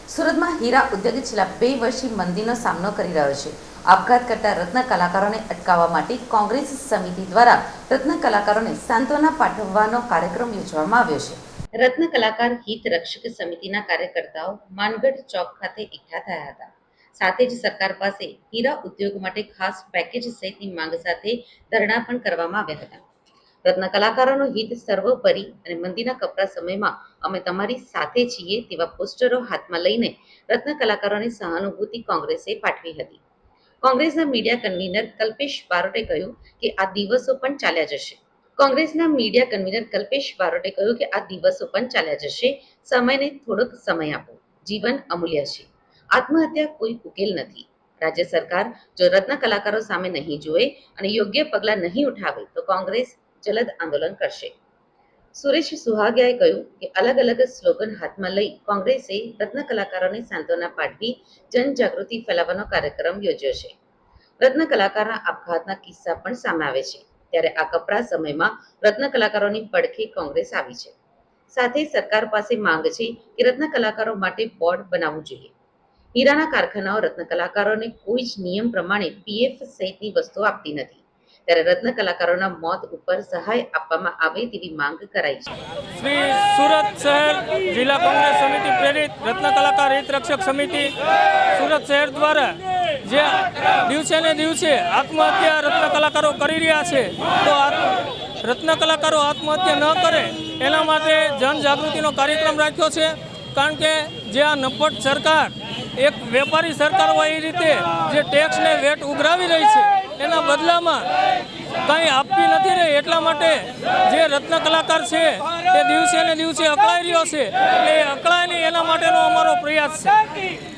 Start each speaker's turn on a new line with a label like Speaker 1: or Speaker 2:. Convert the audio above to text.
Speaker 1: સુરતમાં હીરા ઉદ્યોગ છેલ્લા 2 વર્ષથી મંદીનો સામનો કરી રહ્યો છે। આપઘાત કરતા રત્ન કલાકારોને અટકાવવા માટે કોંગ્રેસ સમિતિ દ્વારા રત્ન કલાકારોને સાંત્વના પાઠવવાનો કાર્યક્રમ યોજવામાં આવ્યો છે। રત્ન કલાકાર હિત રક્ષક સમિતિના કાર્યકર્તાઓ માનગઢ ચોક ખાતે એકઠા થયા હતા। સાથે જ સરકાર પાસે હીરા ઉદ્યોગ માટે ખાસ પેકેજ સહિતની માંગ સાથે ધરણા પણ કરવામાં આવ્યા હતા। રત્ન કલાકારોનું હિત સર્વોપરી અને મંદીના કપરા સમયમાં અમે તમારી સાથે છીએ તેવા પોસ્ટરો હાથમાં લઈને રત્ન કલાકારોની સહાનુભૂતિ કોંગ્રેસે પાઠવી હતી। કોંગ્રેસના મીડિયા કન્વીનર કલ્પેશ બારોટે કહ્યું કે આ દિવસો પણ ચાલ્યા જશે। સમયને થોડોક સમય આપો, જીવન અમૂલ્ય છે, આત્મહત્યા કોઈ ઉકેલ નથી। રાજ્ય સરકાર જો રત્ન કલાકારો સામે નહીં જોવે અને યોગ્ય પગલાં નહીં ઉઠાવે તો કોંગ્રેસ જલદ આંદોલન કરશે। સુરેશ સુહાગિયાએ કહ્યું કે અલગ અલગ સ્લોગન હાથમાં લઈ કોંગ્રેસે રત્ન કલાકારોને સાંત્વના પાઠવી જનજાગૃતિ ફેલાવવાનો કાર્યક્રમ યોજ્યો છે। રત્ન કલાકારના આપઘાતના કિસ્સા પણ સામે આવે છે, ત્યારે આ કપરા સમયમાં રત્ન કલાકારોની પડખે કોંગ્રેસ આવી છે। સાથે સરકાર પાસે માંગ છે કે રત્ન કલાકારો માટે બોર્ડ બનાવવું જોઈએ। હીરાના કારખાનાઓ રત્ન કલાકારોને કોઈ જ નિયમ પ્રમાણે પીએફ સહિતની વસ્તુઓ આપતી નથી, ત્યારે રત્ન કલાકારોના મોત ઉપર સહાય આપવામાં આવે તેવી માંગ કરાઈ છે।
Speaker 2: શ્રી સુરત શહેર જિલ્લા કોંગ્રેસ સમિતિ પ્રેરિત રત્ન કલાકાર હિત રક્ષક સમિતિ સુરત શહેર દ્વારા જે દિવસે ને દિવસે આત્મહત્યા રત્ન કલાકારો કરી રહ્યા છે, તો રત્ન કલાકારો આત્મહત્યા ન કરે એના માટે જનજાગૃતિનો કાર્યક્રમ રાખ્યો છે। કારણ કે જે આ નપટ સરકાર એક વેપારી સરકાર હોય એ રીતે જે ટેક્સ ને વેટ ઉઘરાવી રહી છે એના બદલામાં કંઈ આપતી નથી રહી, એટલા માટે જે રત્ન કલાકાર છે એ દિવસે ને દિવસે અકળાઈ રહ્યો છે, એટલે એ અકળાય નહીં એના માટેનો અમારો પ્રયાસ છે।